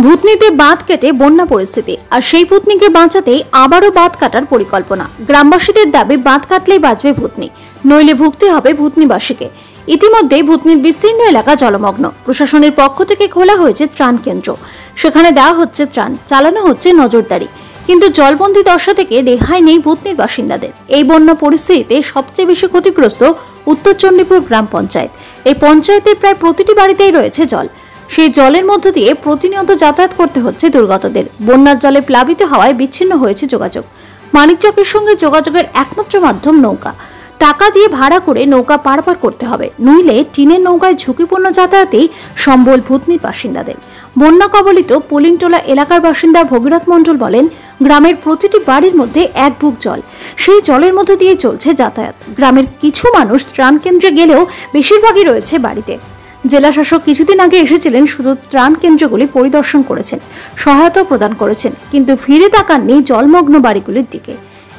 ভূতনিতে বাঁধ কেটে বন্যা পরিস্থিতি, আর সেই ভূতনিকে বাঁচাতে আবারও বাঁধ কাটার পরিকল্পনা। গ্রামবাসীদের দাবি বাঁধ কাটলেই বাঁচবে ভূতনি, নইলে ভুগতে হবে ভূতনিবাসীকে। ইতিমধ্যে ভূতনির বিস্তীর্ণ এলাকা জলমগ্ন। প্রশাসনের পক্ষ থেকে খোলা হয়েছে ত্রাণ কেন্দ্র, সেখানে দেওয়া হচ্ছে ত্রাণ, চালানো হচ্ছে নজরদারি। কিন্তু জলবন্দী দশা থেকে রেহাই নেই ভূতনির বাসিন্দাদের। এই বন্যা পরিস্থিতিতে সবচেয়ে বেশি ক্ষতিগ্রস্ত উত্তর চণ্ডীপুর গ্রাম পঞ্চায়েত। এই পঞ্চায়েতের প্রায় প্রতিটি বাড়িতেই রয়েছে জল। সেই জলের মধ্য দিয়ে প্রতিনিয়ত যাতায়াত করতে হচ্ছে দুর্গতদের। বন্যার জলে প্লাবিত হওয়ায় বিচ্ছিন্ন হয়েছে যোগাযোগ। মানিকচকের সঙ্গে যোগাযোগের একমাত্র মাধ্যম নৌকা। টাকা দিয়ে ভাড়া করে নৌকা পারাপার করতে হবে, নইলে টিনের নৌকায় ঝুঁকিপূর্ণ যাতায়াতেই সম্বল ভূতনির বাসিন্দাদের। বন্যা কবলিত পুলিনটোলা এলাকার বাসিন্দা ভগীরথ মণ্ডল বলেন, গ্রামের প্রতিটি বাড়ির মধ্যে এক বুক জল। সেই জলের মধ্য দিয়ে চলছে যাতায়াত। গ্রামের কিছু মানুষ ত্রাণ কেন্দ্রে গেলেও বেশিরভাগই রয়েছে বাড়িতে। জেলা শাসক কিছুদিন আগে এসেছিলেন, শুধু ত্রাণ কেন্দ্রগুলি পরিদর্শন করেছেন, সহায়তা প্রদান করেছেন, কিন্তু ফিরে তাকাননি জলমগ্ন বাড়িগুলির দিকে।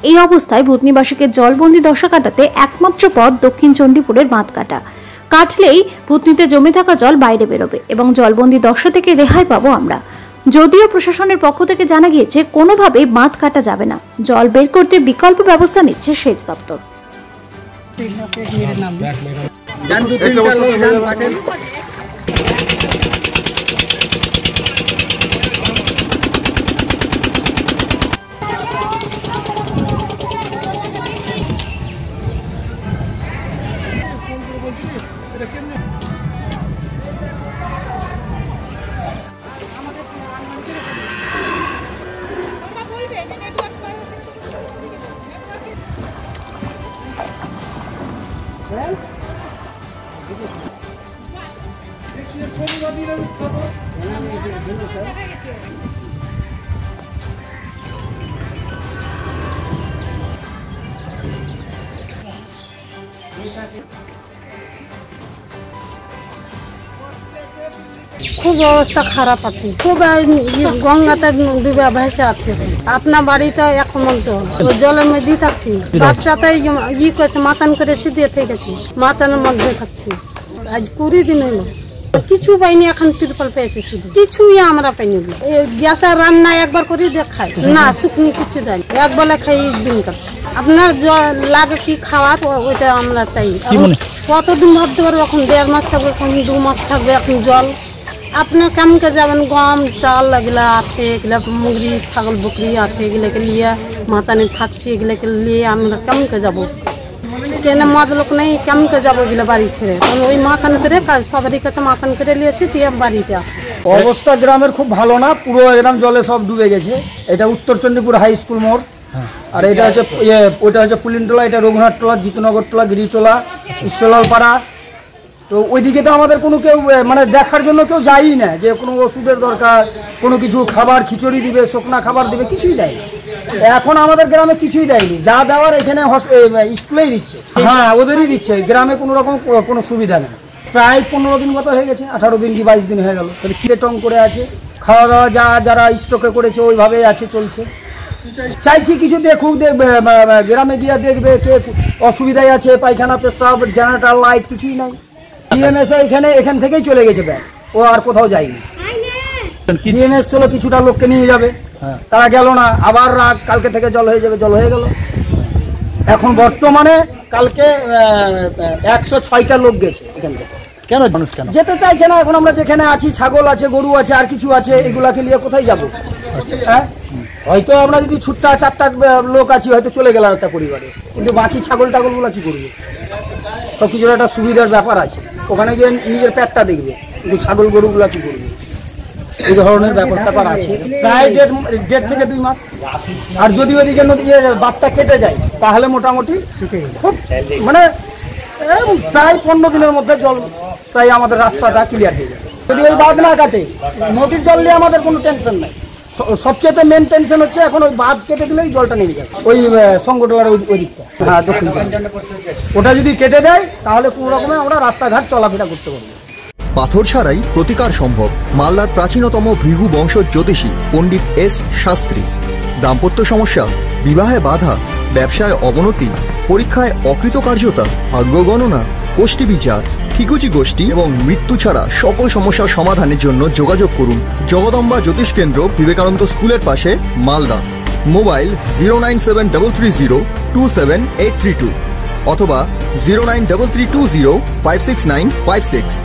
এই অবস্থায় ভূতনিবাসীকে জলবন্দী দশা কাটাতে একমাত্র পথ দক্ষিণ চণ্ডীপুরের বাঁধ কাটা। কাটলেই ভূতনিতে জমে থাকা জল বাইরে বেরোবে এবং জলবন্দী দশা থেকে রেহাই পাবো আমরা। যদিও প্রশাসনের পক্ষ থেকে জানা গিয়েছে কোনোভাবেই বাঁধ কাটা যাবে না, জল বের করতে বিকল্প ব্যবস্থা নিচ্ছে সেচ দপ্তর। খুব অবস্থা খারাপ আছে, খুব গঙ্গাতে ডুবে ভেসে আছে। আপনার বাড়িতে এখন জলের মধ্যে থাকছি, বাচ্চাতে করেছে মাচান করেছি দিয়ে থেকেছি, মাচানের মধ্যে থাকছি। আজ 20 দিন হলো, কিছু পাইনি। এখন তিরপল পেয়েছি, শুধু কিছুই আমরা পাইনি। গ্যাসের রান্না একবার করে দেখাই না, শুকনি কিছু দেয়, এক বেলা খাই দিন কাটছে। আপনার লাগে কি খাওয়ার, ওইটা আমরা চাই। কতদিন ভাবতে পারবো? এখন 1.5 মাস থাকবে, এখন 2 মাস থাকবে। এখন জল আপনার কেমনকে যাবেন? গম চাল এগুলা আছে, এগুলা মুরগি ছাগল বকরি আছে, এগুলোকে নিয়ে মাচানে থাকছি, এগুলোকে নিয়ে আমরা কেমনকে যাবো? কেন মদ লোক নেই, কেমনকে যাবো এগুলো বাড়ি ছেড়ে? ওই মাথান করে সবারই কাছে মাথান করে নিয়েছি, দিয়ে বাড়িতে আসে। অবস্থা গ্রামের খুব ভালো না, পুরো গ্রাম জলে সব ডুবে গেছে। এটা উত্তর চণ্ডীপুর হাই স্কুল মোড়, আর এটা হচ্ছে ওইটা হচ্ছে পুলিনটোলা, এটা রঘুনাথটোলা, জিতনগরটোলা, গিরিটোলা, ঈশ্বরলাল পাড়া। তো ওইদিকে তো আমাদের কোনো কেউ মানে দেখার জন্য কেউ যায়ই না, যে কোনো ওষুধের দরকার, কোনো কিছু খাবার, খিচুড়ি দিবে, শুকনা খাবার দিবে, কিছুই দেয়। এখন আমাদের গ্রামে কিছুই দেয়নি, যা দেওয়ার এখানে স্কুলেই দিচ্ছে। হ্যাঁ, ওদেরই দিচ্ছে, গ্রামে কোনো রকম কোনো সুবিধা নেই। প্রায় 15 দিন মতো হয়ে গেছে, 18 দিন কি 22 দিন হয়ে গেল। কিরে টং করে আছে, খাওয়া দাওয়া যারা স্টকে করেছে ওইভাবেই আছে, চলছে। চাইছি কিছু দেখুক, গ্রামে গিয়ে দেখবে কে অসুবিধায় আছে, পায়খানা, পেশাব, জেনারেটর, লাইট কিছুই নাই। ডিএমএস এখান থেকেই চলে গেছে ব্যাগ, ও আর কোথাও যায়নি। ডিএমএস চলো কিছুটা লোককে নিয়ে যাবে, তারা গেল না, আবার রাগ, কালকে থেকে জল হয়ে যাবে, জল হয়ে গেল। এখন বর্তমানে কালকে 106টা লোক গেছে এখান থেকে। কেন মানুষ কেন যেতে চাইছে না? এখন আমরা যেখানে আছি, ছাগল আছে, গরু আছে, আর কিছু আছে, এগুলাকে নিয়ে কোথায় যাবো? হ্যাঁ, হয়তো আমরা যদি ছুট্টা 4টা লোক আছি, হয়তো চলে গেলাম একটা পরিবারে, কিন্তু বাকি ছাগল টাগলগুলো কি করবে? সব কিছুর একটা সুবিধার ব্যাপার আছে, ওখানে গিয়ে নিজের পেটটা দেখবে, কিন্তু ছাগল গরুগুলা কি করবে? এই ধরনের ব্যাপার আছে। প্রায় 1.5 থেকে 2 মাস। আর যদি ওইদিকে বাঁধটা কেটে যায়, তাহলে মোটামুটি খুব মানে প্রায় 15 দিনের মধ্যে জল প্রায় আমাদের রাস্তাটা ক্লিয়ার হয়ে যাবে। যদি ওই বাঁধ না কাটে, নদীর জল নিয়ে আমাদের কোনো টেনশন নাই। সবচেয়ে মেন টেনশন হচ্ছে এখন ওই বাঁধ কেটে দিলেই জলটা নেমে যাবে, ওই সংগঠনের ওই দিকটা। হ্যাঁ, দক্ষিণ। ওটা যদি কেটে দেয়, তাহলে কোনো রকমে আমরা রাস্তাঘাট চলাফেরা করতে পারবো। পাথর ছাড়াই প্রতিকার সম্ভব। মালদার প্রাচীনতম ভৃগু বংশ জ্যোতিষী পণ্ডিত এস শাস্ত্রী। দাম্পত্য সমস্যা, বিবাহে বাধা, ব্যবসায় অবনতি, পরীক্ষায় অকৃতকার্যতা, ভাগ্য গণনা, কোষ্ঠী বিচার, ঠিকুচি গোষ্ঠী এবং মৃত্যু ছাড়া সকল সমস্যার সমাধানের জন্য যোগাযোগ করুন জগদম্বা জ্যোতিষ কেন্দ্র, বিবেকানন্দ স্কুলের পাশে, মালদা। মোবাইল 09730278332 অথবা 09332056956।